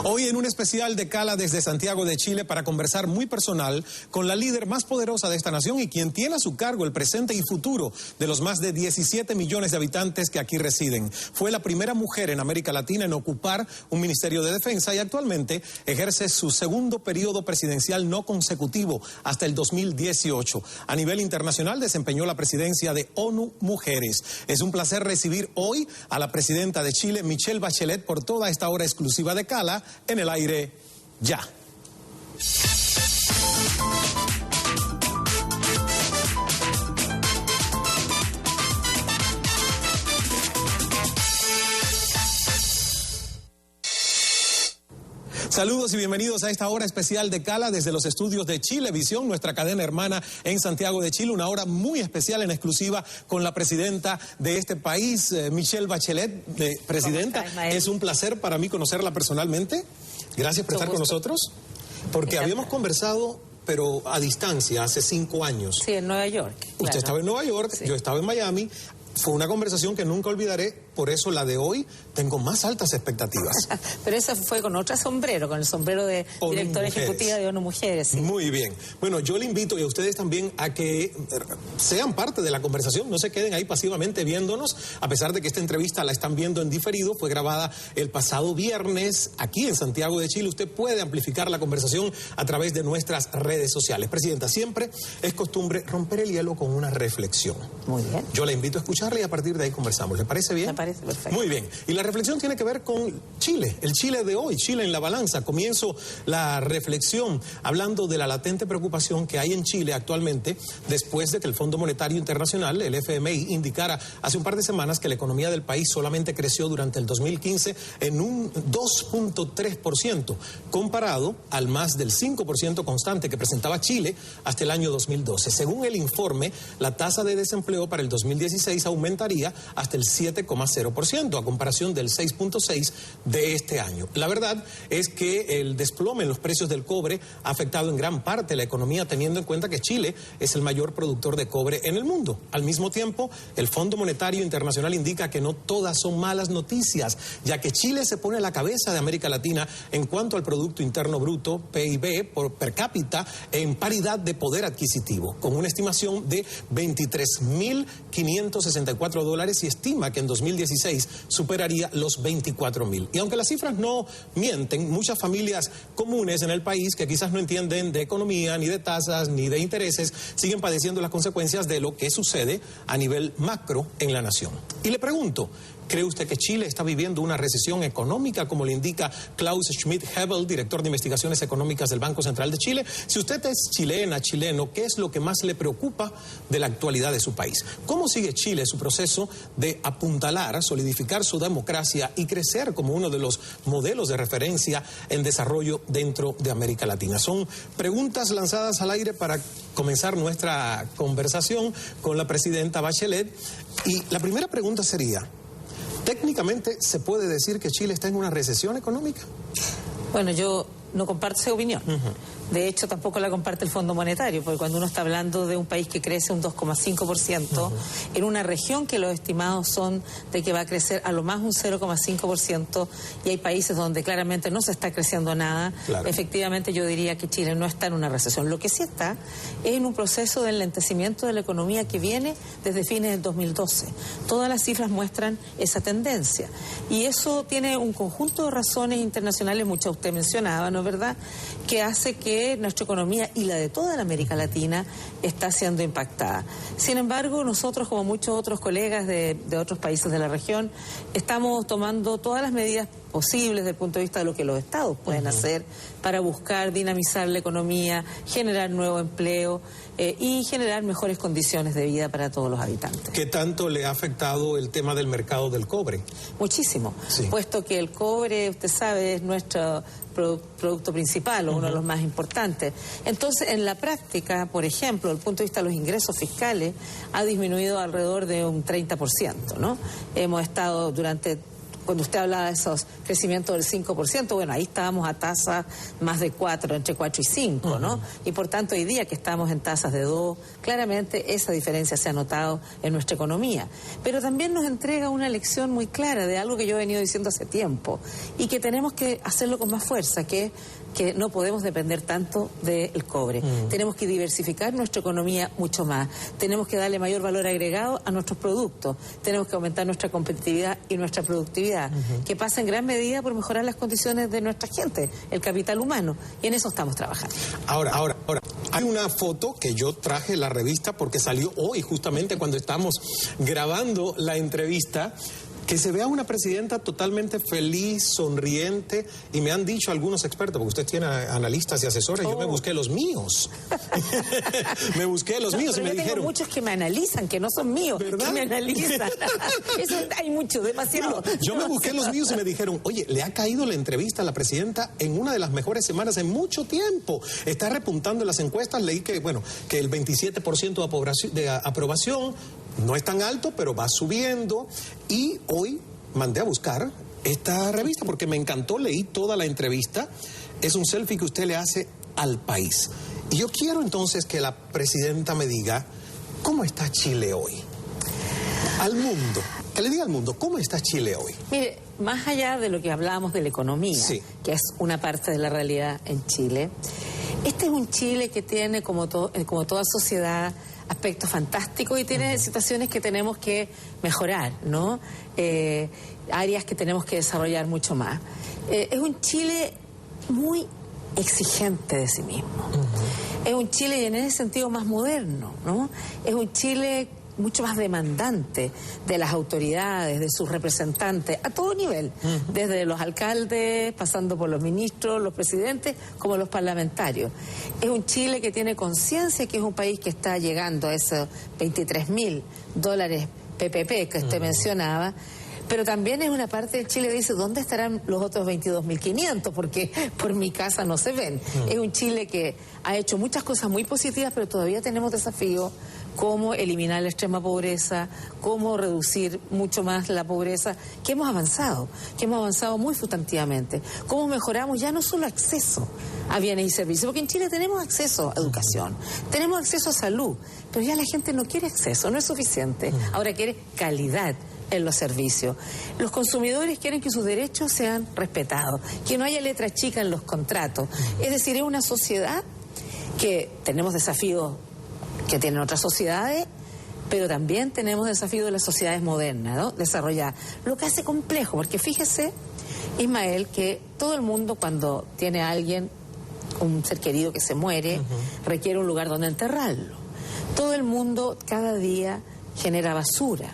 Hoy en un especial de Cala desde Santiago de Chile para conversar muy personal con la líder más poderosa de esta nación y quien tiene a su cargo el presente y futuro de los más de 17 millones de habitantes que aquí residen. Fue la primera mujer en América Latina en ocupar un ministerio de defensa y actualmente ejerce su segundo periodo presidencial no consecutivo hasta el 2018. A nivel internacional desempeñó la presidencia de ONU Mujeres. Es un placer recibir hoy a la presidenta de Chile, Michelle Bachelet, por toda esta hora exclusiva de Cala en el aire ya. Saludos y bienvenidos a esta hora especial de Cala desde los estudios de Chilevisión, nuestra cadena hermana en Santiago de Chile. Una hora muy especial en exclusiva con la presidenta de este país, Michelle Bachelet. Presidenta, es un placer para mí conocerla personalmente. Gracias por estar con nosotros, porque habíamos conversado, pero a distancia, hace 5 años. Sí, en Nueva York. Usted claro. estaba en Nueva York, sí. Yo estaba en Miami. Fue una conversación que nunca olvidaré, por eso la de hoy tengo más altas expectativas. Pero esa fue con otro sombrero, con el sombrero de directora ejecutiva de ONU Mujeres. Sí. Muy bien. Bueno, yo le invito y a ustedes también a que sean parte de la conversación, no se queden ahí pasivamente viéndonos, a pesar de que esta entrevista la están viendo en diferido, fue grabada el pasado viernes aquí en Santiago de Chile. Usted puede amplificar la conversación a través de nuestras redes sociales. Presidenta, siempre es costumbre romper el hielo con una reflexión. Muy bien. Yo la invito a escuchar y a partir de ahí conversamos. ¿Le parece bien? Me parece perfecto. Muy bien. Y la reflexión tiene que ver con Chile, el Chile de hoy, Chile en la balanza. Comienzo la reflexión hablando de la latente preocupación que hay en Chile actualmente después de que el Fondo Monetario Internacional, el FMI, indicara hace un par de semanas que la economía del país solamente creció durante el 2015 en un 2.3%, comparado al más del 5% constante que presentaba Chile hasta el año 2012. Según el informe, la tasa de desempleo para el 2016 aumentaría hasta el 7,0%, a comparación del 6,6% de este año. La verdad es que el desplome en los precios del cobre ha afectado en gran parte la economía, teniendo en cuenta que Chile es el mayor productor de cobre en el mundo. Al mismo tiempo, el Fondo Monetario Internacional indica que no todas son malas noticias, ya que Chile se pone a la cabeza de América Latina en cuanto al Producto Interno Bruto, PIB, por per cápita, en paridad de poder adquisitivo, con una estimación de $23.564 y estima que en 2016 superaría los 24.000. Y aunque las cifras no mienten, muchas familias comunes en el país que quizás no entienden de economía, ni de tasas, ni de intereses, siguen padeciendo las consecuencias de lo que sucede a nivel macro en la nación. Y le pregunto, ¿cree usted que Chile está viviendo una recesión económica, como le indica Klaus Schmidt-Hebel, director de investigaciones económicas del Banco Central de Chile? Si usted es chilena, chileno, ¿qué es lo que más le preocupa de la actualidad de su país? ¿Cómo sigue Chile su proceso de apuntalar, solidificar su democracia y crecer como uno de los modelos de referencia en desarrollo dentro de América Latina? Son preguntas lanzadas al aire para comenzar nuestra conversación con la presidenta Bachelet. Y la primera pregunta sería, ¿técnicamente se puede decir que Chile está en una recesión económica? Bueno, yo no comparto esa opinión. De hecho, tampoco la comparte el Fondo Monetario, porque cuando uno está hablando de un país que crece un 2,5%, en una región que los estimados son de que va a crecer a lo más un 0,5%, y hay países donde claramente no se está creciendo nada, claro. Efectivamente yo diría que Chile no está en una recesión. Lo que sí está es en un proceso de enlentecimiento de la economía que viene desde fines del 2012. Todas las cifras muestran esa tendencia. Y eso tiene un conjunto de razones internacionales, muchas usted mencionaba, ¿no es verdad?, que hace que nuestra economía y la de toda la América Latina está siendo impactada. Sin embargo, nosotros, como muchos otros colegas de otros países de la región, estamos tomando todas las medidas posibles desde el punto de vista de lo que los estados pueden hacer para buscar dinamizar la economía, generar nuevo empleo y generar mejores condiciones de vida para todos los habitantes. ¿Qué tanto le ha afectado el tema del mercado del cobre? Muchísimo, sí. Puesto que el cobre, usted sabe, es nuestro producto principal o uno de los más importantes. Entonces, en la práctica, por ejemplo, desde el punto de vista de los ingresos fiscales, ha disminuido alrededor de un 30%, ¿no? Hemos estado durante cuando usted hablaba de esos crecimientos del 5%, bueno, ahí estábamos a tasas más de 4, entre 4 y 5, ¿no? Y por tanto, hoy día que estamos en tasas de 2, claramente esa diferencia se ha notado en nuestra economía. Pero también nos entrega una lección muy clara de algo que yo he venido diciendo hace tiempo y que tenemos que hacerlo con más fuerza, que no podemos depender tanto del cobre. Tenemos que diversificar nuestra economía mucho más. Tenemos que darle mayor valor agregado a nuestros productos. Tenemos que aumentar nuestra competitividad y nuestra productividad, que pasa en gran medida por mejorar las condiciones de nuestra gente, el capital humano. Y en eso estamos trabajando. Ahora, hay una foto que yo traje en la revista porque salió hoy, justamente cuando estamos grabando la entrevista, que se vea una presidenta totalmente feliz, sonriente, y me han dicho algunos expertos, porque usted tiene analistas y asesores, yo me busqué los míos. Me busqué los míos y me dijeron... Tengo muchos que me analizan, que no son míos, ¿verdad? que me analizan. Eso hay mucho, demasiado. No, yo me busqué los míos y me dijeron, oye, le ha caído la entrevista a la presidenta en una de las mejores semanas en mucho tiempo. Está repuntando en las encuestas, leí que, bueno, que el 27% de aprobación, no es tan alto, pero va subiendo. Y hoy mandé a buscar esta revista porque me encantó, leí toda la entrevista. Es un selfie que usted le hace al país. Y yo quiero entonces que la presidenta me diga, ¿cómo está Chile hoy? Al mundo, que le diga al mundo, ¿cómo está Chile hoy? Mire, más allá de lo que hablábamos de la economía, sí, que es una parte de la realidad en Chile, este es un Chile que tiene, como toda sociedad, aspectos fantásticos y tiene situaciones que tenemos que mejorar, ¿no? Áreas que tenemos que desarrollar mucho más. Es un Chile muy exigente de sí mismo. Es un Chile, y en ese sentido, más moderno, ¿no? Es un Chile mucho más demandante de las autoridades, de sus representantes, a todo nivel, desde los alcaldes, pasando por los ministros, los presidentes, como los parlamentarios. Es un Chile que tiene conciencia que es un país que está llegando a esos $23.000 PPP que usted mencionaba, pero también es una parte de Chile que dice, ¿dónde estarán los otros 22.500? Porque por mi casa no se ven. Es un Chile que ha hecho muchas cosas muy positivas, pero todavía tenemos desafíos como eliminar la extrema pobreza, cómo reducir mucho más la pobreza, que hemos avanzado muy sustantivamente. Cómo mejoramos ya no solo acceso a bienes y servicios, porque en Chile tenemos acceso a educación, tenemos acceso a salud, pero ya la gente no quiere acceso, no es suficiente. Ahora quiere calidad en los servicios. Los consumidores quieren que sus derechos sean respetados, que no haya letra chica en los contratos. Es decir, es una sociedad que tenemos desafíos que tienen otras sociedades, pero también tenemos desafíos de las sociedades modernas, ¿no? Desarrollar. Lo que hace complejo, porque fíjese, Ismael, que todo el mundo cuando tiene a alguien, un ser querido que se muere, requiere un lugar donde enterrarlo. Todo el mundo cada día genera basura.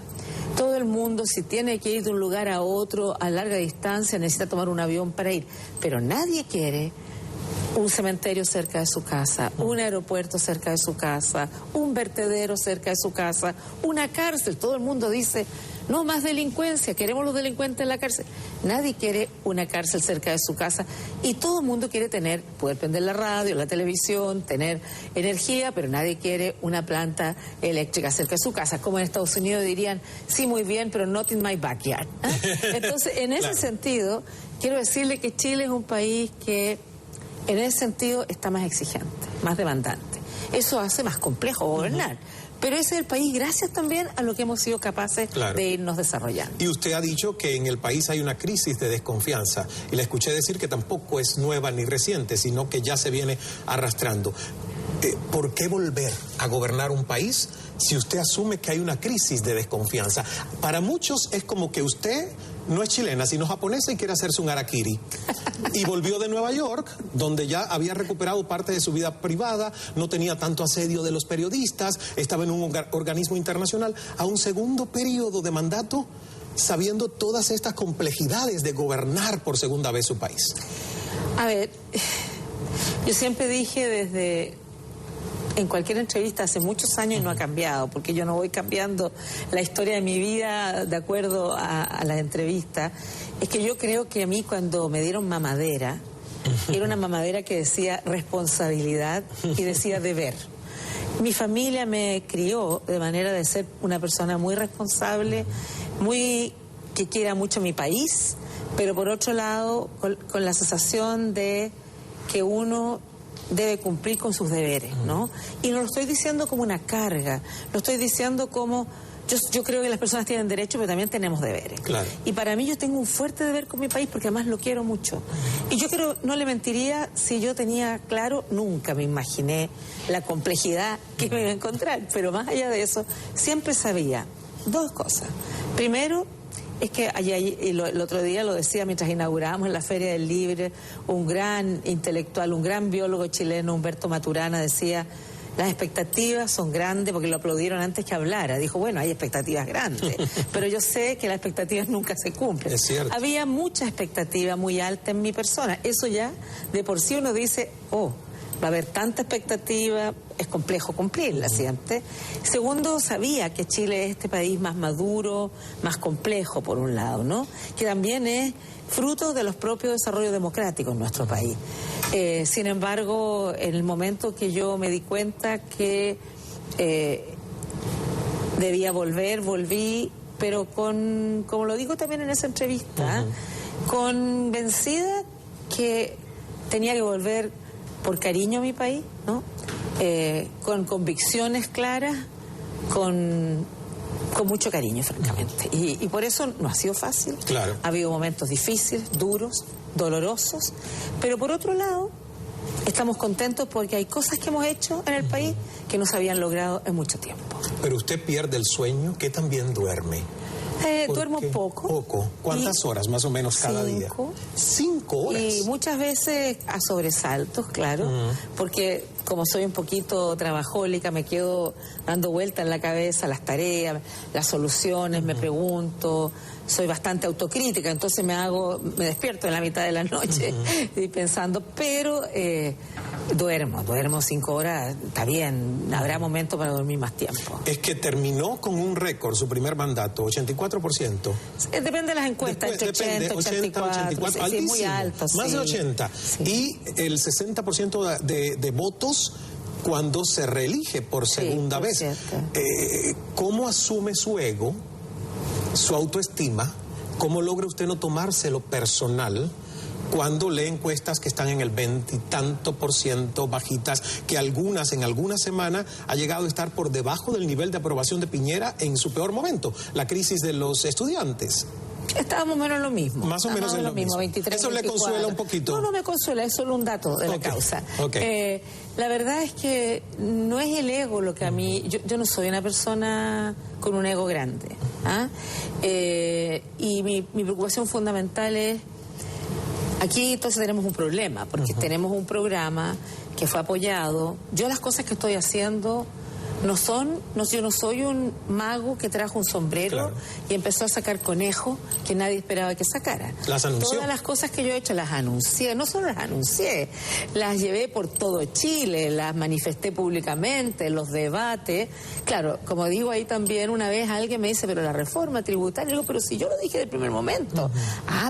Todo el mundo, si tiene que ir de un lugar a otro a larga distancia, necesita tomar un avión para ir. Pero nadie quiere un cementerio cerca de su casa, un aeropuerto cerca de su casa, un vertedero cerca de su casa, una cárcel. Todo el mundo dice, no más delincuencia, queremos los delincuentes en la cárcel. Nadie quiere una cárcel cerca de su casa y todo el mundo quiere poder prender la radio, la televisión, tener energía, pero nadie quiere una planta eléctrica cerca de su casa. Como en Estados Unidos dirían, sí, muy bien, pero not in my backyard. Entonces, en ese sentido, quiero decirle que Chile es un país que en ese sentido está más exigente, más demandante. Eso hace más complejo gobernar. Pero ese es el país gracias también a lo que hemos sido capaces de irnos desarrollando. Y usted ha dicho que en el país hay una crisis de desconfianza. Y le escuché decir que tampoco es nueva ni reciente, sino que ya se viene arrastrando. ¿Por qué volver a gobernar un país si usted asume que hay una crisis de desconfianza? Para muchos es como que usted no es chilena, sino japonesa y quiere hacerse un harakiri. Y volvió de Nueva York, donde ya había recuperado parte de su vida privada, no tenía tanto asedio de los periodistas, estaba en un organismo internacional, a un segundo periodo de mandato, sabiendo todas estas complejidades de gobernar por segunda vez su país. A ver, yo siempre dije en cualquier entrevista hace muchos años y no ha cambiado, porque yo no voy cambiando la historia de mi vida de acuerdo a las entrevistas, es que yo creo que a mí cuando me dieron mamadera, era una mamadera que decía responsabilidad y decía deber. Mi familia me crió de manera de ser una persona muy responsable, muy que quiera mucho mi país, pero por otro lado con la sensación de que uno debe cumplir con sus deberes, ¿no? Y no lo estoy diciendo como una carga, lo estoy diciendo como... Yo creo que las personas tienen derechos, pero también tenemos deberes. Claro. Y para mí yo tengo un fuerte deber con mi país porque además lo quiero mucho. Y yo creo, no le mentiría si yo tenía claro, nunca me imaginé la complejidad que me iba a encontrar, pero más allá de eso, siempre sabía dos cosas. Primero, es que el otro día lo decía mientras inaugurábamos en la Feria del Libro, un gran intelectual, un gran biólogo chileno, Humberto Maturana, decía... Las expectativas son grandes porque lo aplaudieron antes que hablara. Dijo, bueno, hay expectativas grandes, pero yo sé que las expectativas nunca se cumplen. Es cierto. Había mucha expectativa muy alta en mi persona. Eso ya, de por sí uno dice, va a haber tanta expectativa, es complejo cumplirla, ¿siente? Segundo, sabía que Chile es este país más maduro, más complejo, por un lado, ¿no? Que también es fruto de los propios desarrollos democráticos en nuestro país. Sin embargo, en el momento que yo me di cuenta que debía volver, volví, pero como lo digo también en esa entrevista, convencida que tenía que volver por cariño a mi país, ¿no? Con convicciones claras, con mucho cariño, francamente. Y por eso no ha sido fácil. Claro. Ha habido momentos difíciles, duros, dolorosos, pero por otro lado, estamos contentos porque hay cosas que hemos hecho en el país que no se habían logrado en mucho tiempo. Pero usted pierde el sueño, ¿qué también duerme? Duermo poco. ¿Poco? ¿Cuántas horas más o menos cada día? 5 horas. Y muchas veces a sobresaltos, claro, porque como soy un poquito trabajólica, me quedo dando vuelta en la cabeza las tareas, las soluciones, me pregunto, soy bastante autocrítica, entonces me despierto en la mitad de la noche y pensando, pero duermo 5 horas, está bien, habrá momentos para dormir más tiempo. Es que terminó con un récord su primer mandato, 84%. Depende de las encuestas, entre 80, 84, altísimo, sí, muy alto. Más sí. de 80. Sí. Y el 60% de votos cuando se reelige por segunda vez. ¿Cómo asume su ego, su autoestima? ¿Cómo logra usted no tomárselo personal cuando lee encuestas que están en el 20 y tanto % bajitas, que en alguna semana ha llegado a estar por debajo del nivel de aprobación de Piñera en su peor momento, la crisis de los estudiantes? Estábamos menos lo mismo. Más o menos en lo mismo. 23, ¿Eso 24. Le consuela un poquito? No me consuela, es solo un dato de la causa. La verdad es que no es el ego lo que a mí... Yo no soy una persona con un ego grande. Y mi preocupación fundamental es... Aquí entonces tenemos un problema, porque tenemos un programa que fue apoyado. Yo las cosas que estoy haciendo... yo no soy un mago que trajo un sombrero y empezó a sacar conejos que nadie esperaba que sacara. ¿Las anunció? Todas las cosas que yo he hecho las anuncié, no solo las anuncié, las llevé por todo Chile, las manifesté públicamente, los debates. Claro, como digo ahí también, una vez alguien me dice, pero la reforma tributaria, digo, pero si yo lo dije del primer momento.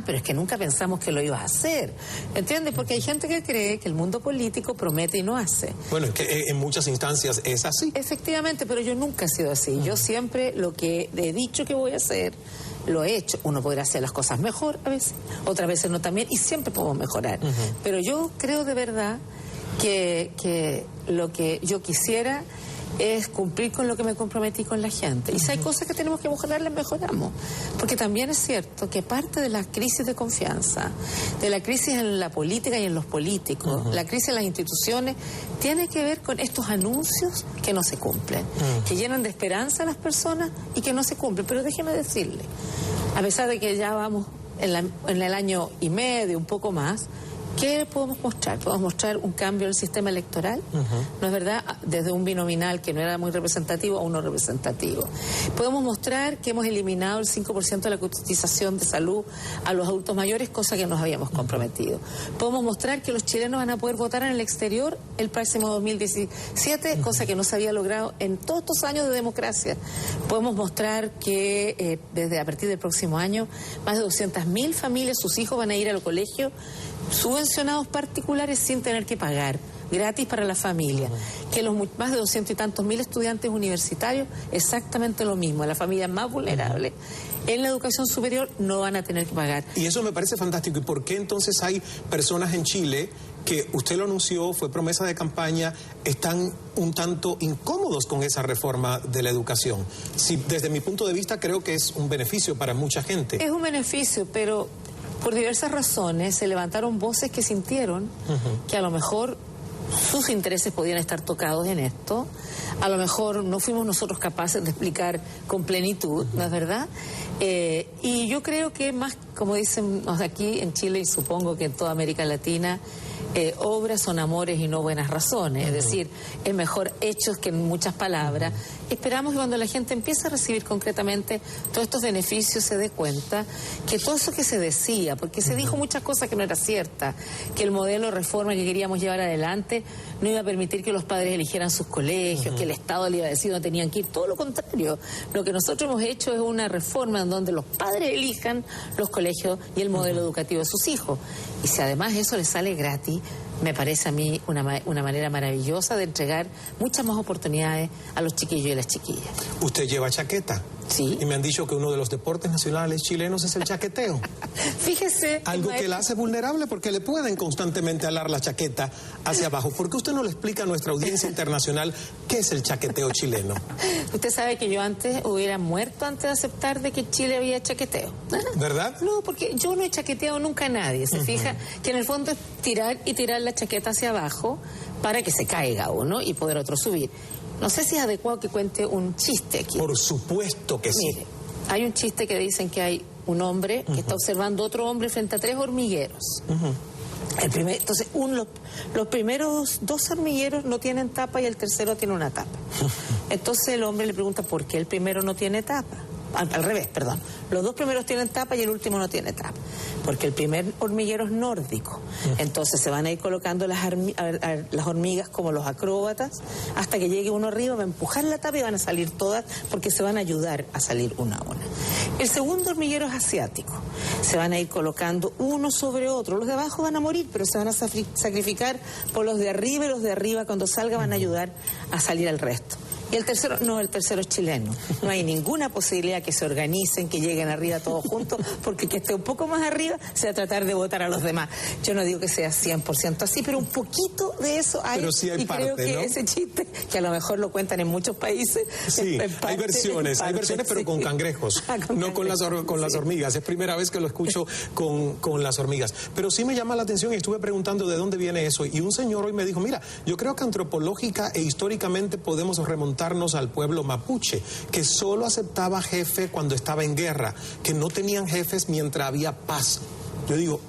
Pero es que nunca pensamos que lo ibas a hacer. ¿Entiendes? Porque hay gente que cree que el mundo político promete y no hace. Bueno, es que en muchas instancias es así. Efectivamente, pero yo nunca he sido así. Yo siempre lo que he dicho que voy a hacer, lo he hecho. Uno podrá hacer las cosas mejor a veces, otras veces no también, y siempre podemos mejorar. Pero yo creo de verdad que lo que yo quisiera es cumplir con lo que me comprometí con la gente. Y si hay cosas que tenemos que mejorar, las mejoramos. Porque también es cierto que parte de la crisis de confianza, de la crisis en la política y en los políticos, la crisis en las instituciones, tiene que ver con estos anuncios que no se cumplen, que llenan de esperanza a las personas y que no se cumplen. Pero déjeme decirle, a pesar de que ya vamos en el año y medio, un poco más, ¿qué podemos mostrar? Podemos mostrar un cambio del sistema electoral, ¿no es verdad? Desde un binominal que no era muy representativo a uno representativo. Podemos mostrar que hemos eliminado el 5% de la cotización de salud a los adultos mayores, cosa que nos habíamos comprometido. Podemos mostrar que los chilenos van a poder votar en el exterior el próximo 2017, cosa que no se había logrado en todos estos años de democracia. Podemos mostrar que desde a partir del próximo año, más de 200.000 familias, sus hijos van a ir al colegio subvencionados particulares sin tener que pagar gratis para la familia. Que los más de 200 y tantos mil estudiantes universitarios, exactamente lo mismo. Las familias más vulnerables en la educación superior no van a tener que pagar. Y eso me parece fantástico. ¿Y por qué entonces hay personas en Chile que usted lo anunció, fue promesa de campaña, están un tanto incómodos con esa reforma de la educación? Sí, desde mi punto de vista creo que es un beneficio para mucha gente. Es un beneficio, pero por diversas razones se levantaron voces que sintieron que a lo mejor sus intereses podían estar tocados en esto. A lo mejor no fuimos nosotros capaces de explicar con plenitud, ¿no es verdad? Y yo creo que más, como dicen aquí en Chile y supongo que en toda América Latina, obras son amores y no buenas razones. Es decir, es mejor hechos que muchas palabras. Esperamos que cuando la gente empiece a recibir concretamente todos estos beneficios se dé cuenta que todo eso que se decía, porque se dijo muchas cosas que no era cierta, que el modelo de reforma que queríamos llevar adelante no iba a permitir que los padres eligieran sus colegios, que el Estado le iba a decir no tenían que ir, todo lo contrario. Lo que nosotros hemos hecho es una reforma en donde los padres elijan los colegios y el modelo educativo de sus hijos. Y si además eso les sale gratis, me parece a mí una manera maravillosa de entregar muchas más oportunidades a los chiquillos y las chiquillas. ¿Usted lleva chaqueta? Sí. Y me han dicho que uno de los deportes nacionales chilenos es el chaqueteo. Fíjese. Algo que la hace vulnerable porque le pueden constantemente alar la chaqueta hacia abajo. ¿Por qué usted no le explica a nuestra audiencia internacional qué es el chaqueteo chileno? Usted sabe que yo antes hubiera muerto antes de aceptar de que en Chile había chaqueteo. ¿Verdad? No, porque yo no he chaqueteado nunca a nadie. Se fija que en el fondo es tirar la chaqueta hacia abajo para que se caiga uno y poder otro subir. No sé si es adecuado que cuente un chiste aquí. Por supuesto que sí. Mire, hay un chiste que dicen que hay un hombre que está observando otro hombre frente a 3 hormigueros. Entonces, los primeros 2 hormigueros no tienen tapa y el tercero tiene una tapa. Entonces el hombre le pregunta por qué el primero no tiene tapa. Al revés, perdón. Los 2 primeros tienen tapa y el último no tiene tapa. Porque el primer hormiguero es nórdico. Entonces se van a ir colocando las hormigas como los acróbatas hasta que llegue uno arriba, va a empujar la tapa y van a salir todas porque se van a ayudar a salir una a una. El segundo hormiguero es asiático. Se van a ir colocando uno sobre otro. Los de abajo van a morir, pero se van a sacrificar por los de arriba y los de arriba cuando salga van a ayudar a salir al resto. Y el tercero, no, el tercero es chileno. No hay ninguna posibilidad que se organicen, que lleguen arriba todos juntos, porque que esté un poco más arriba se va a tratar de votar a los demás. Yo no digo que sea 100% así, pero un poquito de eso hay. Pero sí hay y parte, creo que ¿no? Ese chiste, que a lo mejor lo cuentan en muchos países. Sí, hay versiones, pero sí. con cangrejos, no con las hormigas. Es primera vez que lo escucho con las hormigas. Pero sí me llama la atención y estuve preguntando de dónde viene eso. Y un señor hoy me dijo, mira, yo creo que antropológica e históricamente podemos remontarnos al pueblo mapuche, que solo aceptaba jefe cuando estaba en guerra, que no tenían jefes mientras había paz. Yo digo,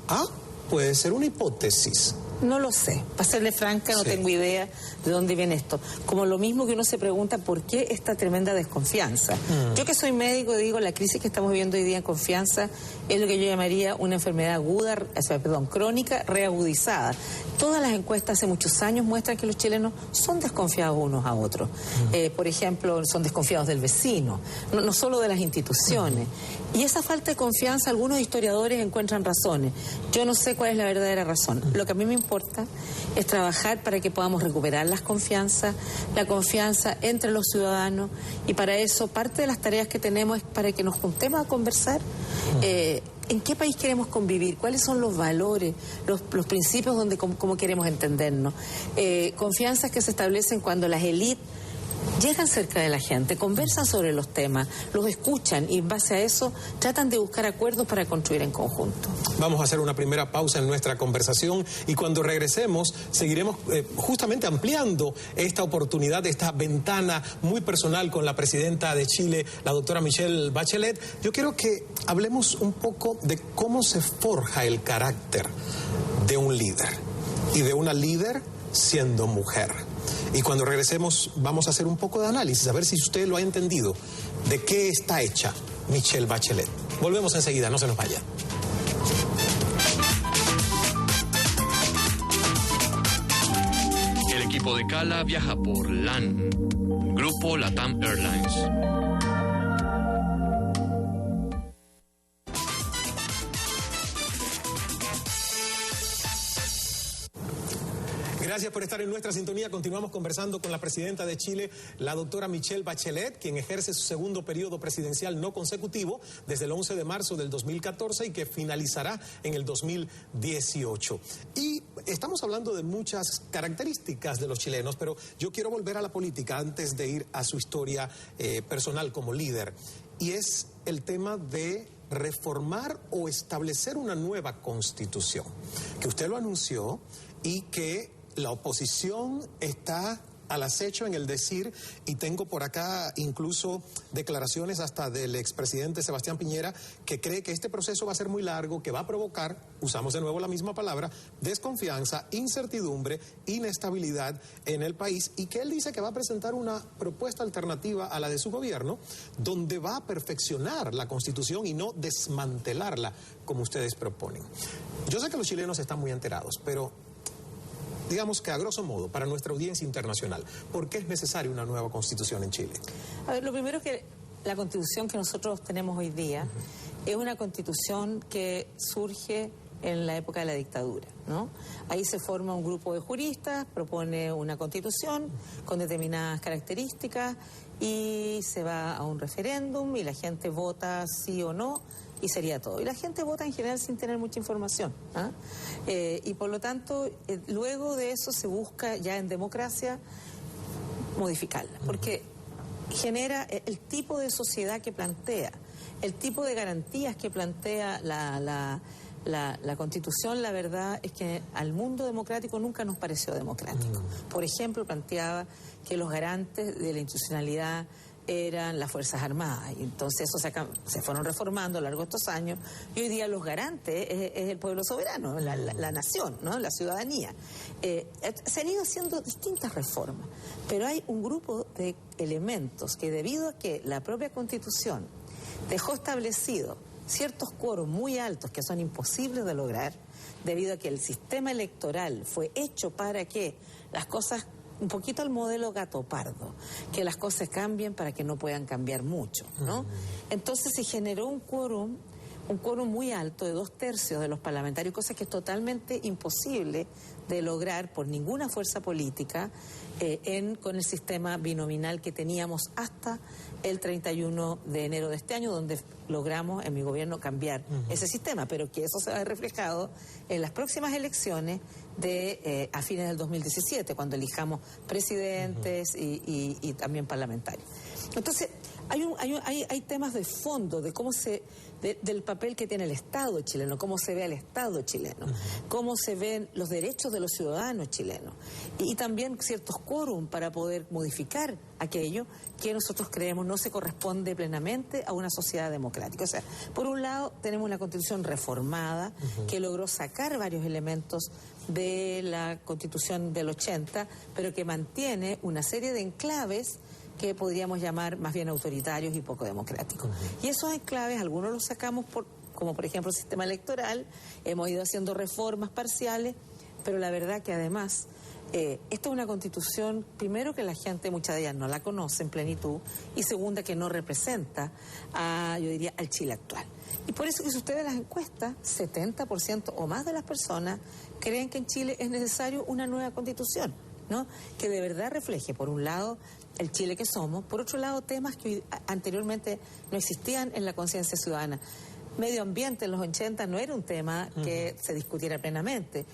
puede ser una hipótesis. No lo sé, para serle franca, no tengo idea de dónde viene esto. Como lo mismo que uno se pregunta por qué esta tremenda desconfianza. Yo que soy médico digo, la crisis que estamos viviendo hoy día en confianza es lo que yo llamaría una enfermedad crónica reagudizada. Todas las encuestas hace muchos años muestran que los chilenos son desconfiados unos a otros. Por ejemplo, son desconfiados del vecino, no solo de las instituciones. Y esa falta de confianza, algunos historiadores encuentran razones. Yo no sé cuál es la verdadera razón. Lo que a mí me importa es trabajar para que podamos recuperar la confianza entre los ciudadanos, y para eso parte de las tareas que tenemos es para que nos juntemos a conversar en qué país queremos convivir, cuáles son los valores, los principios donde cómo queremos entendernos. Confianzas que se establecen cuando las élites llegan cerca de la gente, conversan sobre los temas, los escuchan y en base a eso tratan de buscar acuerdos para construir en conjunto. Vamos a hacer una primera pausa en nuestra conversación y cuando regresemos seguiremos justamente ampliando esta oportunidad, esta ventana muy personal con la presidenta de Chile, la doctora Michelle Bachelet. Yo quiero que hablemos un poco de cómo se forja el carácter de un líder y de una líder siendo mujer. Y cuando regresemos vamos a hacer un poco de análisis, a ver si usted lo ha entendido, de qué está hecha Michelle Bachelet. Volvemos enseguida, no se nos vaya. El equipo de Cala viaja por LAN, Grupo Latam Airlines. Gracias por estar en nuestra sintonía. Continuamos conversando con la presidenta de Chile, la doctora Michelle Bachelet, quien ejerce su segundo periodo presidencial no consecutivo desde el 11 de marzo del 2014 y que finalizará en el 2018. Y estamos hablando de muchas características de los chilenos, pero yo quiero volver a la política antes de ir a su historia personal como líder. Y es el tema de reformar o establecer una nueva constitución, que usted lo anunció y que la oposición está al acecho en el decir, y tengo por acá incluso declaraciones hasta del expresidente Sebastián Piñera, que cree que este proceso va a ser muy largo, que va a provocar, usamos de nuevo la misma palabra, desconfianza, incertidumbre, inestabilidad en el país, y que él dice que va a presentar una propuesta alternativa a la de su gobierno, donde va a perfeccionar la Constitución y no desmantelarla como ustedes proponen. Yo sé que los chilenos están muy enterados, pero digamos que a grosso modo, para nuestra audiencia internacional, ¿por qué es necesaria una nueva constitución en Chile? A ver, lo primero es que la constitución que nosotros tenemos hoy día es una constitución que surge en la época de la dictadura, ¿no? Ahí se forma un grupo de juristas, propone una constitución con determinadas características y se va a un referéndum y la gente vota sí o no y sería todo. Y la gente vota en general sin tener mucha información, ¿eh? Y por lo tanto, luego de eso se busca ya en democracia modificarla, porque genera el tipo de sociedad que plantea, el tipo de garantías que plantea la Constitución. La verdad es que al mundo democrático nunca nos pareció democrático. Por ejemplo, planteaba que los garantes de la institucionalidad eran las Fuerzas Armadas, y entonces eso se fueron reformando a lo largo de estos años, y hoy día los garantes es el pueblo soberano, la nación, ¿no? La ciudadanía. Se han ido haciendo distintas reformas, pero hay un grupo de elementos que, debido a que la propia Constitución dejó establecido ciertos quórum muy altos que son imposibles de lograr, debido a que el sistema electoral fue hecho para que las cosas, un poquito al modelo gato pardo, que las cosas cambien para que no puedan cambiar mucho, ¿no? Entonces se generó un quórum muy alto de 2/3 de los parlamentarios, cosa que es totalmente imposible de lograr por ninguna fuerza política con el sistema binominal que teníamos hasta el 31 de enero de este año, donde logramos en mi gobierno cambiar ese sistema, pero que eso se va a ver reflejado en las próximas elecciones a fines del 2017, cuando elijamos presidentes y también parlamentarios. Entonces, hay temas de fondo de cómo del papel que tiene el Estado chileno, cómo se ve el Estado chileno, cómo se ven los derechos de los ciudadanos chilenos, y también ciertos quórum para poder modificar aquello que nosotros creemos no se corresponde plenamente a una sociedad democrática. O sea, por un lado tenemos una Constitución reformada que logró sacar varios elementos de la Constitución del 80, pero que mantiene una serie de enclaves que podríamos llamar más bien autoritarios y poco democráticos. Y esos enclaves, algunos los sacamos como por ejemplo el sistema electoral, hemos ido haciendo reformas parciales, pero la verdad que además esta es una constitución, primero, que la gente, mucha de ellas no la conoce en plenitud, y segunda, que no representa yo diría, al Chile actual. Y por eso que si usted ve las encuestas, 70% o más de las personas creen que en Chile es necesario una nueva constitución, ¿no? Que de verdad refleje, por un lado, el Chile que somos, por otro lado, temas que anteriormente no existían en la conciencia ciudadana. Medio ambiente en los 80 no era un tema que se discutiera plenamente.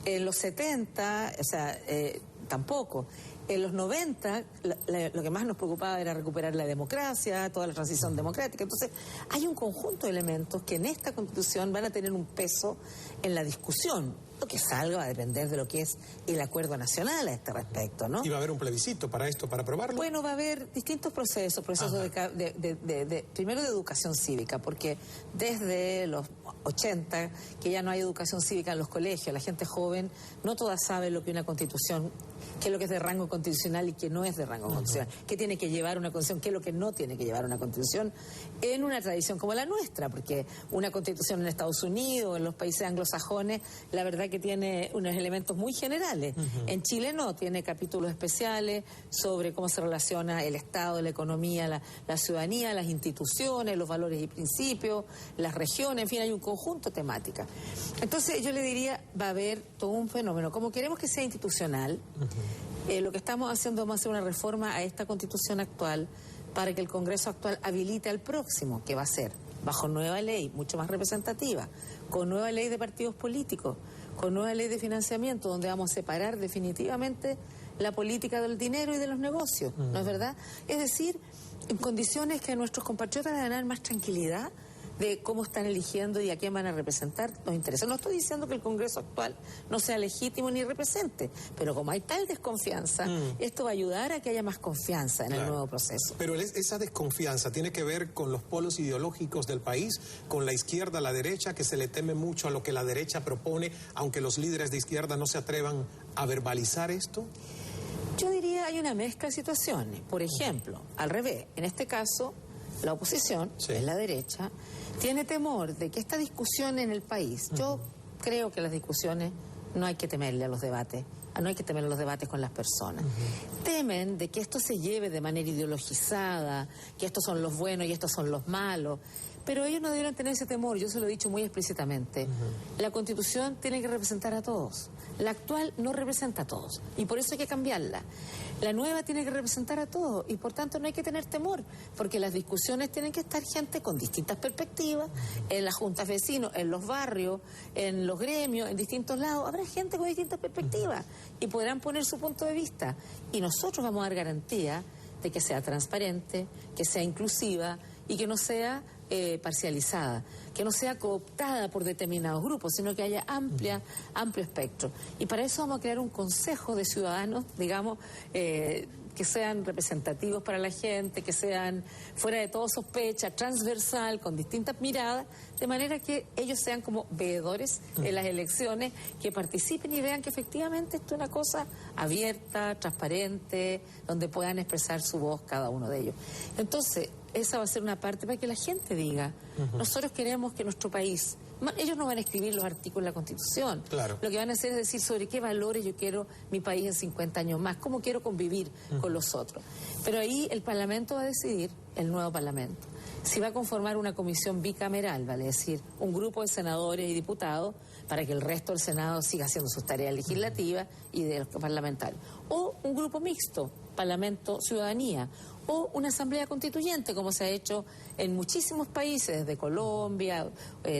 En los 70, o sea, tampoco. En los 90, lo que más nos preocupaba era recuperar la democracia, toda la transición democrática. Entonces, hay un conjunto de elementos que en esta Constitución van a tener un peso en la discusión. Lo que salga va a depender de lo que es el acuerdo nacional a este respecto, ¿no? ¿Y va a haber un plebiscito para esto, para aprobarlo? Bueno, va a haber distintos procesos primero de educación cívica, porque desde los 80, que ya no hay educación cívica en los colegios, la gente joven no toda sabe lo que una constitución, qué es lo que es de rango constitucional y qué no es de rango constitucional, qué tiene que llevar una constitución, qué es lo que no tiene que llevar una constitución en una tradición como la nuestra, porque una constitución en Estados Unidos, en los países anglosajones, la verdad que tiene unos elementos muy generales. En Chile no, tiene capítulos especiales sobre cómo se relaciona el Estado, la economía, la ciudadanía, las instituciones, los valores y principios, las regiones, en fin, hay un conjunto de temáticas. Entonces yo le diría, va a haber todo un fenómeno. Como queremos que sea institucional, lo que estamos haciendo, vamos a hacer una reforma a esta Constitución actual para que el Congreso actual habilite al próximo, que va a ser bajo nueva ley, mucho más representativa, con nueva ley de partidos políticos, con nueva ley de financiamiento, donde vamos a separar definitivamente la política del dinero y de los negocios, ¿no es verdad? Es decir, en condiciones que a nuestros compatriotas les dan más tranquilidad de cómo están eligiendo y a quién van a representar, nos interesa. No estoy diciendo que el Congreso actual no sea legítimo ni represente, pero como hay tal desconfianza, esto va a ayudar a que haya más confianza en el nuevo proceso. Pero esa desconfianza tiene que ver con los polos ideológicos del país, con la izquierda, la derecha, que se le teme mucho a lo que la derecha propone, aunque los líderes de izquierda no se atrevan a verbalizar esto. Yo diría hay una mezcla de situaciones. Por ejemplo, al revés, en este caso, la oposición, que es la derecha, tiene temor de que esta discusión en el país, yo creo que las discusiones no hay que temerle a los debates, no hay que temer a los debates con las personas. Temen de que esto se lleve de manera ideologizada, que estos son los buenos y estos son los malos. Pero ellos no debieron tener ese temor, yo se lo he dicho muy explícitamente. La Constitución tiene que representar a todos. La actual no representa a todos y por eso hay que cambiarla. La nueva tiene que representar a todos y por tanto no hay que tener temor, porque las discusiones tienen que estar gente con distintas perspectivas, en las juntas vecinos, en los barrios, en los gremios, en distintos lados. Habrá gente con distintas perspectivas y podrán poner su punto de vista. Y nosotros vamos a dar garantía de que sea transparente, que sea inclusiva y que no sea parcializada, que no sea cooptada por determinados grupos, sino que haya amplio espectro. Y para eso vamos a crear un consejo de ciudadanos, digamos, que sean representativos para la gente, que sean fuera de toda sospecha, transversal, con distintas miradas, de manera que ellos sean como veedores en las elecciones, que participen y vean que efectivamente esto es una cosa abierta, transparente, donde puedan expresar su voz cada uno de ellos. Entonces, esa va a ser una parte para que la gente diga, nosotros queremos que nuestro país, ellos no van a escribir los artículos de la Constitución, claro. Lo que van a hacer es decir sobre qué valores yo quiero mi país en 50 años más, cómo quiero convivir con los otros. Pero ahí el Parlamento va a decidir, el nuevo Parlamento, si va a conformar una comisión bicameral, vale decir, un grupo de senadores y diputados para que el resto del Senado siga haciendo sus tareas legislativas y de los parlamentarios, o un grupo mixto, Parlamento, Ciudadanía, o una asamblea constituyente, como se ha hecho en muchísimos países, desde Colombia,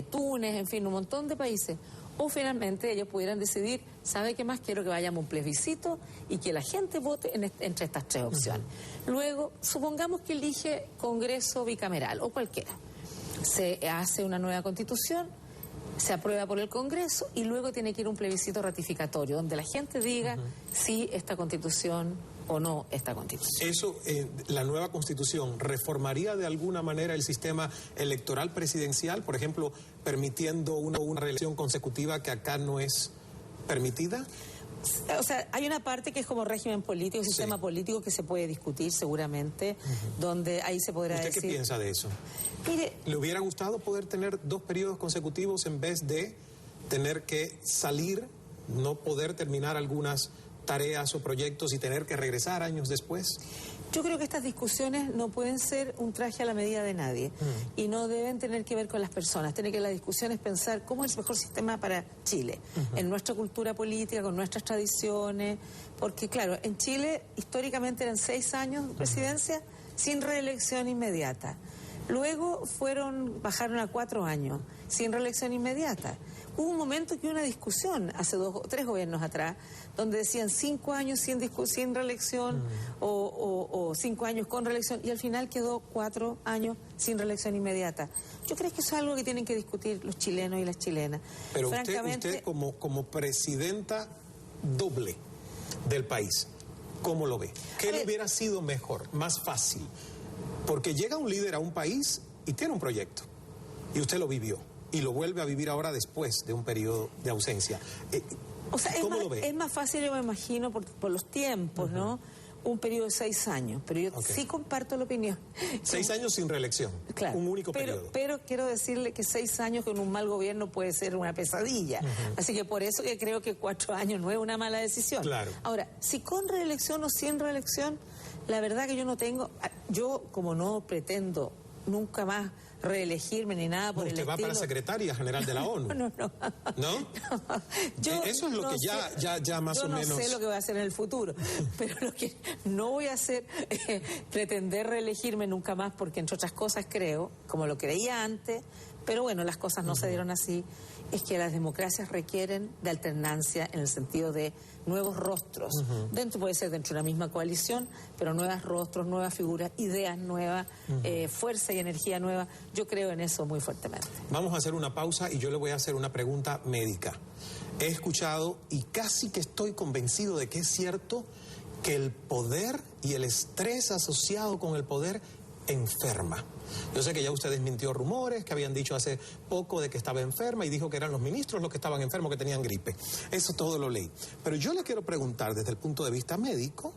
Túnez, en fin, un montón de países. O finalmente ellos pudieran decidir, ¿sabe qué más? Quiero que vayamos a un plebiscito y que la gente vote entre estas tres opciones. Luego, supongamos que elige Congreso bicameral o cualquiera. Se hace una nueva Constitución, se aprueba por el Congreso y luego tiene que ir un plebiscito ratificatorio, donde la gente diga si esta Constitución o no esta Constitución. Eso, la nueva Constitución, ¿reformaría de alguna manera el sistema electoral presidencial? Por ejemplo, permitiendo una reelección consecutiva que acá no es permitida. O sea, hay una parte que es como régimen político, sistema político que se puede discutir seguramente, donde ahí se podrá decir... ¿Usted qué piensa de eso? Mire, ¿le hubiera gustado poder tener 2 periodos consecutivos en vez de tener que salir, no poder terminar algunas tareas o proyectos y tener que regresar años después? Yo creo que estas discusiones no pueden ser un traje a la medida de nadie y no deben tener que ver con las personas. Tiene que la discusión es pensar cómo es el mejor sistema para Chile, en nuestra cultura política, con nuestras tradiciones, porque claro, en Chile históricamente eran 6 años de presidencia sin reelección inmediata. Luego bajaron a 4 años, sin reelección inmediata. Hubo un momento que hubo una discusión, hace 2 o 3 gobiernos atrás, donde decían 5 años sin reelección o 5 años con reelección, y al final quedó 4 años sin reelección inmediata. Yo creo que eso es algo que tienen que discutir los chilenos y las chilenas. Pero usted como presidenta doble del país, ¿cómo lo ve? ¿Qué le hubiera sido mejor, más fácil? Porque llega un líder a un país y tiene un proyecto, y usted lo vivió, y lo vuelve a vivir ahora después de un periodo de ausencia. O sea, ¿Cómo lo ve? Es más fácil, yo me imagino, por los tiempos, ¿no? un periodo de 6 años, pero yo sí comparto la opinión. 6 años sin reelección, claro, un único periodo. Pero quiero decirle que 6 años con un mal gobierno puede ser una pesadilla. Así que por eso que creo que 4 años no es una mala decisión. Claro. Ahora, si con reelección o sin reelección, la verdad que yo como no pretendo nunca más reelegirme ni nada por el estilo. Usted va para secretaria general de la ONU. No. ¿No? Eso es lo que ya más o menos... Yo no sé lo que voy a hacer en el futuro, pero lo que no voy a hacer es pretender reelegirme nunca más, porque entre otras cosas creo, como lo creía antes, pero bueno, las cosas no se dieron así, es que las democracias requieren de alternancia en el sentido de nuevos rostros. Puede ser dentro de una misma coalición, pero nuevos rostros, nuevas figuras, ideas nuevas, fuerza y energía nueva. Yo creo en eso muy fuertemente. Vamos a hacer una pausa y yo le voy a hacer una pregunta médica. He escuchado y casi que estoy convencido de que es cierto que el poder y el estrés asociado con el poder enferma. Yo sé que ya usted desmintió rumores que habían dicho hace poco de que estaba enferma y dijo que eran los ministros los que estaban enfermos, que tenían gripe. Eso todo lo leí. Pero yo le quiero preguntar desde el punto de vista médico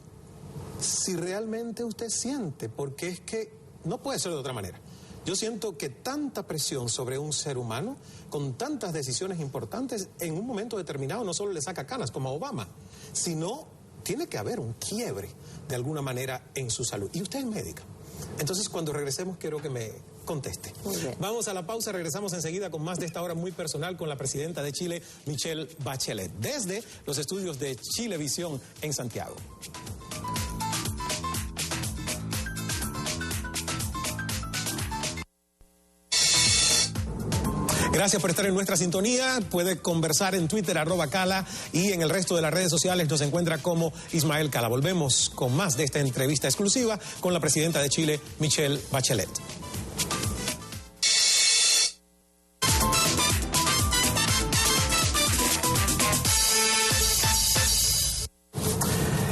si realmente usted siente, porque es que no puede ser de otra manera. Yo siento que tanta presión sobre un ser humano, con tantas decisiones importantes, en un momento determinado no solo le saca canas como a Obama, sino tiene que haber un quiebre de alguna manera en su salud. Y usted es médica. Entonces, cuando regresemos, quiero que me conteste. Muy bien. Vamos a la pausa, regresamos enseguida con más de esta hora muy personal con la presidenta de Chile, Michelle Bachelet, desde los estudios de Chilevisión en Santiago. Gracias por estar en nuestra sintonía. Puede conversar en Twitter, @Cala, y en el resto de las redes sociales nos encuentra como Ismael Cala. Volvemos con más de esta entrevista exclusiva con la presidenta de Chile, Michelle Bachelet.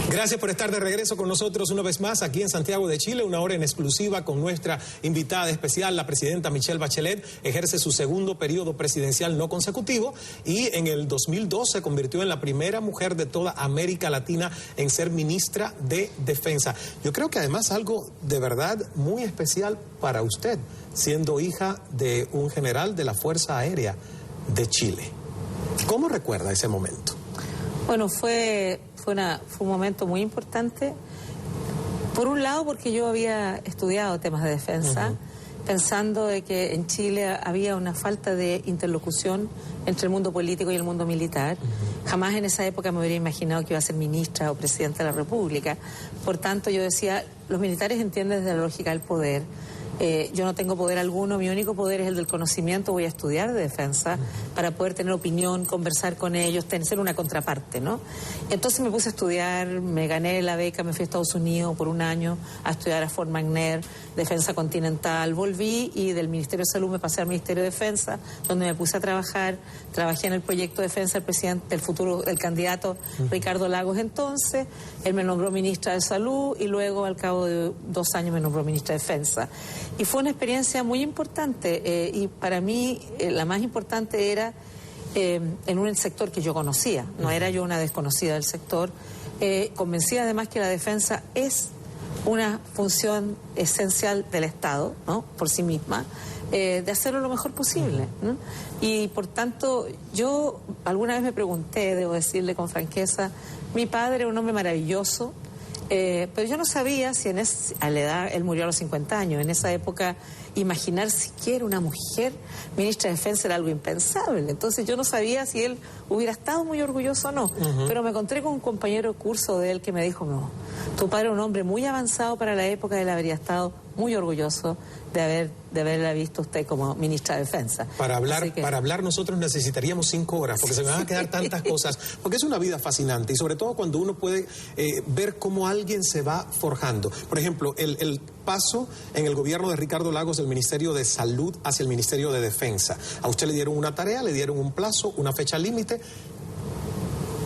Gracias por estar de regreso con nosotros una vez más aquí en Santiago de Chile, una hora en exclusiva con nuestra invitada especial, la presidenta Michelle Bachelet. Ejerce su segundo periodo presidencial no consecutivo y en el 2002 se convirtió en la primera mujer de toda América Latina en ser ministra de Defensa. Yo creo que además algo de verdad muy especial para usted, siendo hija de un general de la Fuerza Aérea de Chile. ¿Cómo recuerda ese momento? Bueno, fue un momento muy importante. Por un lado, porque yo había estudiado temas de defensa, pensando de que en Chile había una falta de interlocución entre el mundo político y el mundo militar. Jamás en esa época me hubiera imaginado que iba a ser ministra o presidenta de la República. Por tanto, yo decía, los militares entienden desde la lógica del poder. Yo no tengo poder alguno, mi único poder es el del conocimiento. Voy a estudiar de defensa para poder tener opinión, conversar con ellos, ser una contraparte, ¿no? Entonces me puse a estudiar, me gané la beca, me fui a Estados Unidos por un año a estudiar a Fort McNair, Defensa Continental, volví y del Ministerio de Salud me pasé al Ministerio de Defensa, donde me puse a trabajar, trabajé en el proyecto de defensa del presidente, del candidato Ricardo Lagos entonces, él me nombró ministra de Salud y luego al cabo de 2 años me nombró ministra de Defensa. Y fue una experiencia muy importante y para mí la más importante era en un sector que yo conocía, no era yo una desconocida del sector, convencida además que la defensa es una función esencial del Estado, ¿no? Por sí misma, de hacerlo lo mejor posible, ¿no? Y por tanto, yo alguna vez me pregunté, debo decirle con franqueza, mi padre era un hombre maravilloso, pero yo no sabía si a la edad, él murió a los 50 años, en esa época imaginar siquiera una mujer ministra de Defensa era algo impensable. Entonces yo no sabía si él hubiera estado muy orgulloso o no. Pero me encontré con un compañero de curso de él que me dijo, no, tu padre era un hombre muy avanzado para la época, él habría estado muy orgulloso de haberla visto usted como ministra de Defensa. Para hablar nosotros necesitaríamos 5 horas, porque se me van a quedar tantas cosas, porque es una vida fascinante y sobre todo cuando uno puede ver cómo alguien se va forjando. Por ejemplo, el paso en el gobierno de Ricardo Lagos del Ministerio de Salud hacia el Ministerio de Defensa. A usted le dieron una tarea, le dieron un plazo, una fecha límite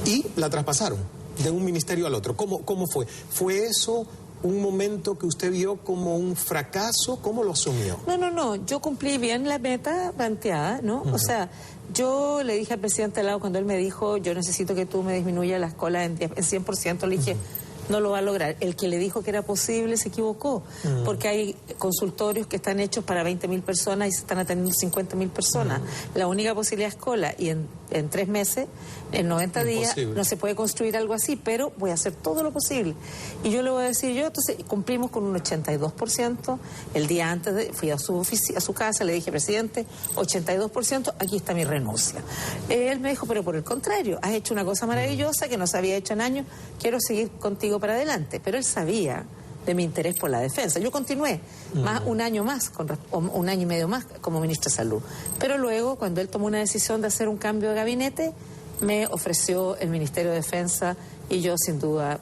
y la traspasaron de un ministerio al otro. ¿Cómo fue? ¿Fue eso un momento que usted vio como un fracaso? ¿Cómo lo asumió? No, yo cumplí bien la meta planteada, ¿no? O sea, yo le dije al presidente Lagos cuando él me dijo, yo necesito que tú me disminuyas las colas en 100%, le dije, no lo va a lograr. El que le dijo que era posible se equivocó, porque hay consultorios que están hechos para 20.000 personas y se están atendiendo 50.000 personas. La única posibilidad es cola, y en 3 meses, en 90 días, no se puede construir algo así, pero voy a hacer todo lo posible. Y yo le voy a decir entonces cumplimos con un 82%. El día antes fui a su casa, le dije, presidente, 82%, aquí está mi renuncia. Él me dijo, pero por el contrario, has hecho una cosa maravillosa que no se había hecho en años, quiero seguir contigo para adelante. Pero él sabía de mi interés por la defensa. Yo continué un año más, un año y medio más como ministra de Salud. Pero luego, cuando él tomó una decisión de hacer un cambio de gabinete, me ofreció el Ministerio de Defensa y yo sin duda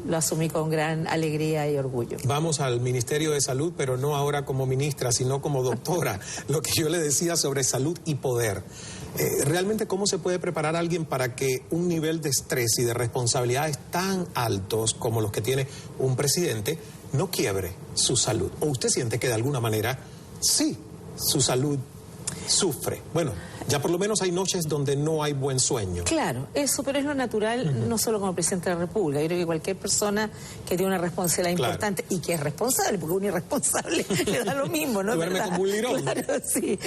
lo asumí con gran alegría y orgullo. Vamos al Ministerio de Salud, pero no ahora como ministra, sino como doctora. Lo que yo le decía sobre salud y poder. Realmente, ¿cómo se puede preparar a alguien para que un nivel de estrés y de responsabilidades tan altos como los que tiene un presidente no quiebre su salud? ¿O usted siente que de alguna manera sí, su salud sufre? Bueno, ya por lo menos hay noches donde no hay buen sueño. Claro, eso, pero es lo natural, no solo como presidente de la República. Yo creo que cualquier persona que tiene una responsabilidad importante y que es responsable, porque un irresponsable le da lo mismo, ¿no? Duerme como un lirón. Claro, sí.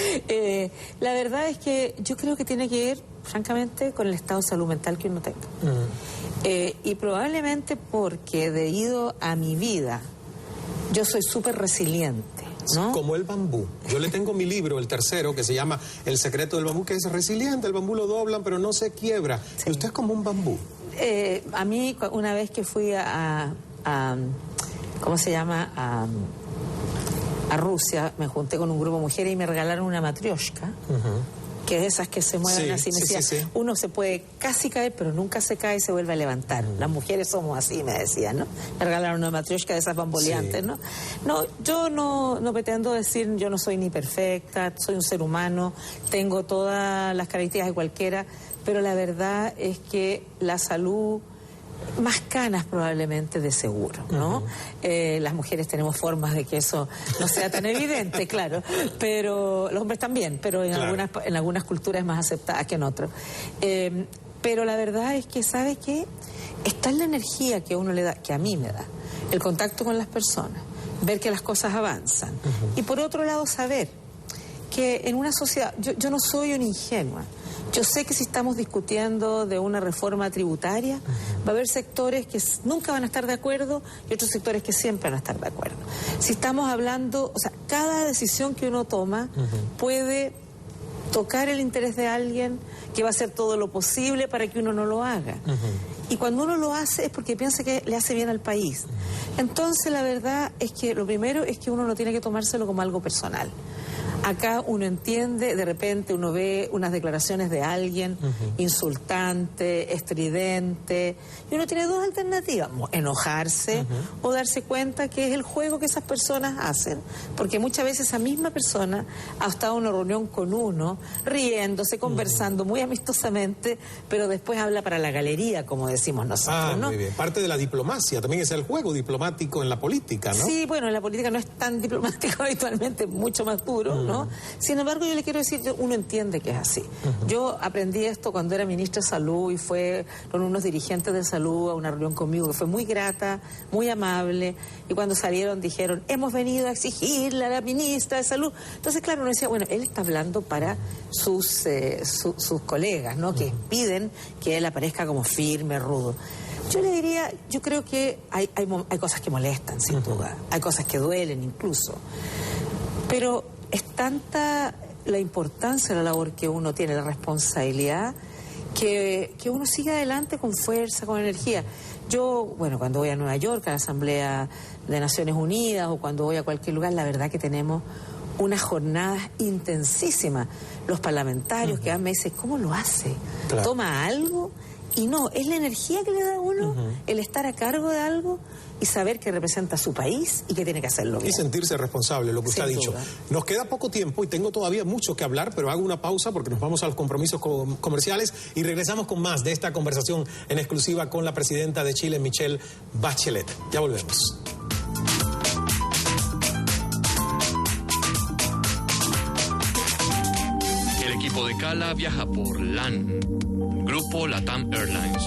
La verdad es que yo creo que tiene que ver, francamente, con el estado de salud mental que uno tenga. Y probablemente porque debido a mi vida, yo soy súper resiliente, ¿no? Como el bambú. Yo le tengo mi libro, el tercero, que se llama El secreto del bambú, que es resiliente. El bambú lo doblan, pero no se quiebra. Sí. Y usted es como un bambú. A mí, una vez que fui a ¿cómo se llama? A Rusia, me junté con un grupo de mujeres y me regalaron una matrioshka, que es esas que se mueven así. Me decía, uno se puede casi caer, pero nunca se cae y se vuelve a levantar. Las mujeres somos así, me decían, ¿no? Me regalaron una matrioshka de esas bamboleantes, ¿no? No, yo no pretendo decir, yo no soy ni perfecta, soy un ser humano, tengo todas las características de cualquiera, pero la verdad es que la salud, más canas probablemente de seguro, ¿no? Las mujeres tenemos formas de que eso no sea tan evidente, claro, pero los hombres también, pero en algunas culturas es más aceptada que en otras. Pero la verdad es que, ¿sabe qué? Está en la energía que uno le da, que a mí me da, el contacto con las personas, ver que las cosas avanzan. Y por otro lado, saber que en una sociedad, yo no soy una ingenua. Yo sé que si estamos discutiendo de una reforma tributaria, va a haber sectores que nunca van a estar de acuerdo y otros sectores que siempre van a estar de acuerdo. Si estamos hablando, o sea, cada decisión que uno toma puede tocar el interés de alguien que va a hacer todo lo posible para que uno no lo haga. Y cuando uno lo hace es porque piensa que le hace bien al país. Entonces, la verdad es que lo primero es que uno no tiene que tomárselo como algo personal. Acá uno entiende, de repente uno ve unas declaraciones de alguien insultante, estridente, y uno tiene dos alternativas: enojarse o darse cuenta que es el juego que esas personas hacen, porque muchas veces esa misma persona ha estado en una reunión con uno, riéndose, conversando muy amistosamente, pero después habla para la galería, como decimos nosotros, ¿no? Muy bien. Parte de la diplomacia también es el juego diplomático en la política, ¿no? Sí, bueno, en la política no es tan diplomático habitualmente, mucho más duro, ¿no? Sin embargo, yo le quiero decir, uno entiende que es así. Yo aprendí esto cuando era ministra de Salud y fueron unos dirigentes de salud a una reunión conmigo que fue muy grata, muy amable, y cuando salieron dijeron, hemos venido a exigirle a la ministra de Salud. Entonces, claro, uno decía, bueno, él está hablando para sus colegas, ¿no? Que piden que él aparezca como firme, rudo. Yo le diría, yo creo que hay cosas que molestan, sin duda, hay cosas que duelen incluso, pero es tanta la importancia de la labor que uno tiene, la responsabilidad, que uno sigue adelante con fuerza, con energía. Yo, bueno, cuando voy a Nueva York, a la Asamblea de Naciones Unidas, o cuando voy a cualquier lugar, la verdad que tenemos unas jornadas intensísimas. Los parlamentarios que me dicen, ¿cómo lo hace? Claro. ¿Toma algo? Y no, es la energía que le da a uno el estar a cargo de algo y saber que representa a su país y que tiene que hacerlo bien. Y sentirse responsable, lo que usted ha dicho. Nos queda poco tiempo y tengo todavía mucho que hablar, pero hago una pausa porque nos vamos a los compromisos comerciales y regresamos con más de esta conversación en exclusiva con la presidenta de Chile, Michelle Bachelet. Ya volvemos. El equipo de Cala viaja por LAN, Grupo LATAM Airlines.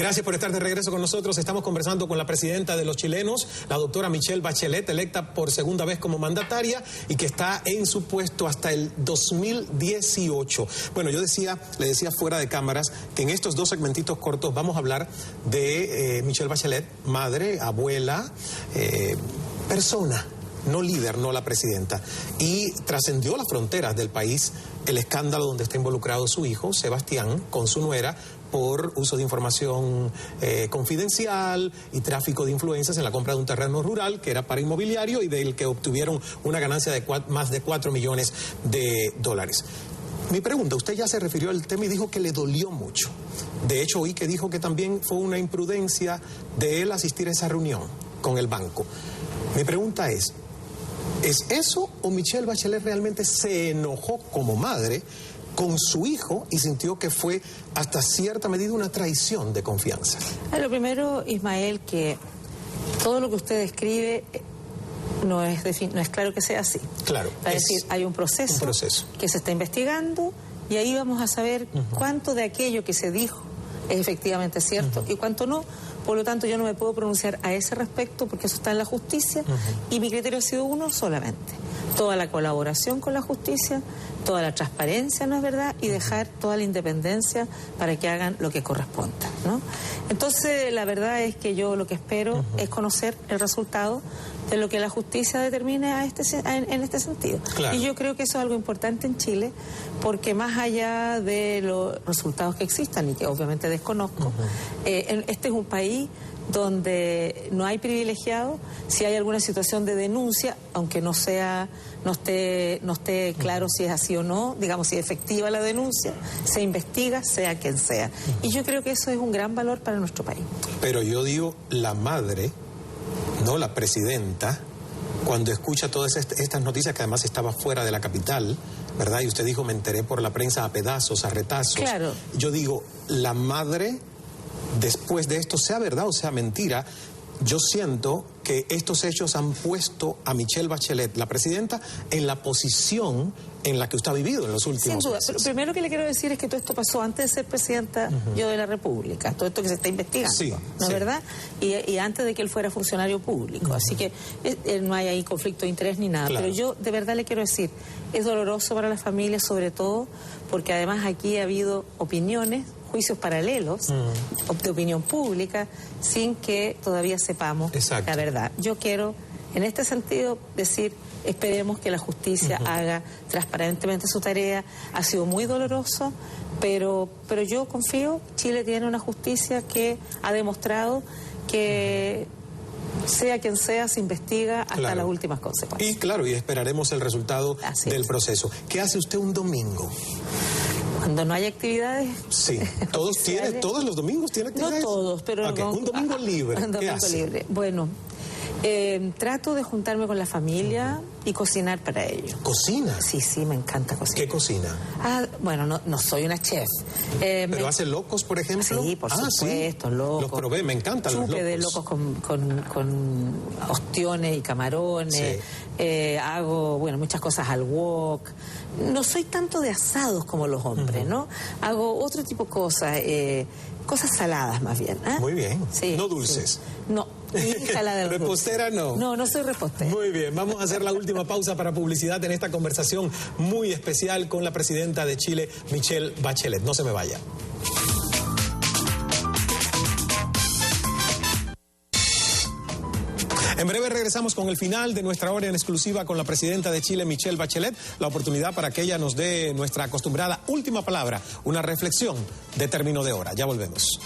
Gracias por estar de regreso con nosotros. Estamos conversando con la presidenta de los chilenos, la doctora Michelle Bachelet, electa por segunda vez como mandataria y que está en su puesto hasta el 2018. Bueno, le decía fuera de cámaras que en estos dos segmentitos cortos vamos a hablar de Michelle Bachelet, madre, abuela, persona, no líder, no la presidenta. Y trascendió las fronteras del país el escándalo donde está involucrado su hijo, Sebastián, con su nuera, por uso de información confidencial y tráfico de influencias en la compra de un terreno rural que era para inmobiliario y del que obtuvieron una ganancia de más de 4 millones de dólares. Mi pregunta, usted ya se refirió al tema y dijo que le dolió mucho. De hecho, oí que dijo que también fue una imprudencia de él asistir a esa reunión con el banco. Mi pregunta ¿es eso o Michelle Bachelet realmente se enojó como madre con su hijo y sintió que fue hasta cierta medida una traición de confianza? Lo primero, Ismael, que todo lo que usted describe no es claro que sea así. Claro. Es decir, hay un proceso que se está investigando y ahí vamos a saber cuánto de aquello que se dijo es efectivamente cierto y cuánto no. Por lo tanto, yo no me puedo pronunciar a ese respecto porque eso está en la justicia y mi criterio ha sido uno solamente. Toda la colaboración con la justicia, toda la transparencia, ¿no es verdad? Y dejar toda la independencia para que hagan lo que corresponda, ¿no? Entonces, la verdad es que yo lo que espero es conocer el resultado de lo que la justicia determine en este sentido. Claro. Y yo creo que eso es algo importante en Chile, porque más allá de los resultados que existan y que obviamente desconozco, este es un país donde no hay privilegiados. Si hay alguna situación de denuncia, aunque no esté claro si es así o no, digamos si es efectiva la denuncia, se investiga, sea quien sea. Y yo creo que eso es un gran valor para nuestro país. Pero yo digo, la madre, no la presidenta, cuando escucha todas estas noticias, que además estaba fuera de la capital, ¿verdad? Y usted dijo, me enteré por la prensa a pedazos, a retazos. Claro. Yo digo, la madre, después de esto, sea verdad o sea mentira, yo siento que estos hechos han puesto a Michelle Bachelet, la presidenta, en la posición en la que usted ha vivido en los últimos Sin duda, meses. pero primero que le quiero decir es que todo esto pasó antes de ser presidenta yo de la República, todo esto que se está investigando, ¿no es verdad? Y antes de que él fuera funcionario público, así que no hay ahí conflicto de interés ni nada, pero yo de verdad le quiero decir, es doloroso para la familia, sobre todo porque además aquí ha habido opiniones, juicios paralelos de opinión pública sin que todavía sepamos la verdad. Yo quiero, en este sentido, decir, esperemos que la justicia haga transparentemente su tarea. Ha sido muy doloroso, pero yo confío, Chile tiene una justicia que ha demostrado que sea quien sea, se investiga hasta las últimas consecuencias. Y esperaremos el resultado del proceso. ¿Qué hace usted un domingo? Cuando no hay actividades. Sí, todos los domingos tiene actividades. No todos, pero un domingo libre. Un domingo libre. Bueno, trato de juntarme con la familia y cocinar para ellos. ¿Cocina? Sí, me encanta cocinar. ¿Qué cocina? Bueno, no soy una chef. ¿Pero hace locos, por ejemplo? Sí, por supuesto, locos. Los probé, me encantan los locos. De locos con ostiones y camarones. Hago, muchas cosas al wok. No soy tanto de asados como los hombres, ¿no? Hago otro tipo de cosas, cosas saladas más bien. Muy bien. Sí, no dulces. Sí. No. ¿Repostera no? No soy repostera. Muy bien, vamos a hacer la última pausa para publicidad en esta conversación muy especial con la presidenta de Chile, Michelle Bachelet. No se me vaya. En breve regresamos con el final de nuestra hora en exclusiva con la presidenta de Chile, Michelle Bachelet, la oportunidad para que ella nos dé nuestra acostumbrada última palabra, una reflexión de término de hora. Ya volvemos.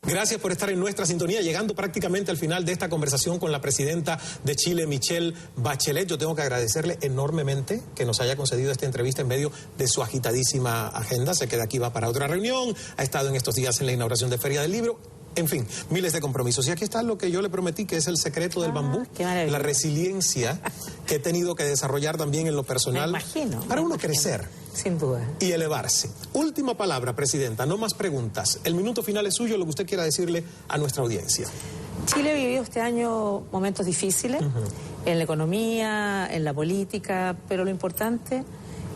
Gracias por estar en nuestra sintonía, llegando prácticamente al final de esta conversación con la presidenta de Chile, Michelle Bachelet. Yo tengo que agradecerle enormemente que nos haya concedido esta entrevista en medio de su agitadísima agenda. Sé que de aquí va para otra reunión, ha estado en estos días en la inauguración de Feria del Libro. En fin, miles de compromisos. Y aquí está lo que yo le prometí, que es el secreto del bambú. La resiliencia que he tenido que desarrollar también en lo personal. Para uno crecer. Sin duda. Y elevarse. Última palabra, presidenta, no más preguntas. El minuto final es suyo, lo que usted quiera decirle a nuestra audiencia. Chile ha vivido este año momentos difíciles en la economía, en la política, pero lo importante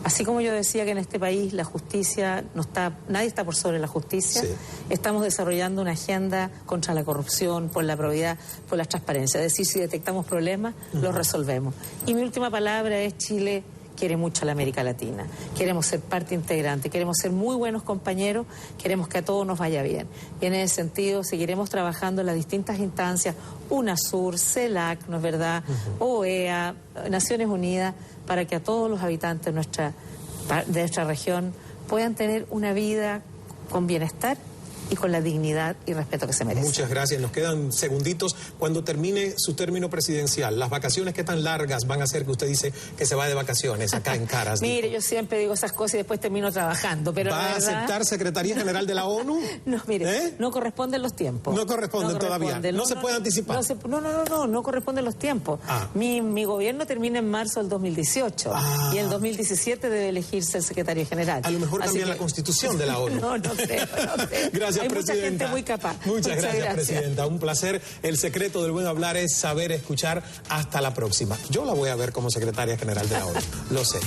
Así como yo decía que en este país la justicia no está, nadie está por sobre la justicia, estamos desarrollando una agenda contra la corrupción, por la probidad, por la transparencia. Es decir, si detectamos problemas, los resolvemos. Y mi última palabra es: Chile quiere mucho a la América Latina. Queremos ser parte integrante, queremos ser muy buenos compañeros, queremos que a todos nos vaya bien. Y en ese sentido seguiremos trabajando en las distintas instancias, UNASUR, CELAC, ¿no es verdad?, OEA, Naciones Unidas, para que a todos los habitantes de nuestra región puedan tener una vida con bienestar y con la dignidad y respeto que se merece. Muchas gracias. Nos quedan segunditos. Cuando termine su término presidencial, ¿las vacaciones qué tan largas van a ser que usted dice que se va de vacaciones acá en Caras? Mire, yo siempre digo esas cosas y después termino trabajando, pero ¿Va a aceptar Secretaría General de la ONU? No, mire, no corresponden los tiempos. No corresponden todavía. No se puede anticipar. No corresponden los tiempos. Mi gobierno termina en marzo del 2018 y en el 2017 debe elegirse el secretario general. A lo mejor cambian la constitución de la ONU. No creo. Gracias, hay presidenta. Mucha gente muy capaz. Muchas gracias, presidenta. Un placer. El secreto del buen hablar es saber escuchar. Hasta la próxima. Yo la voy a ver como secretaria general de la ONU. Lo sé.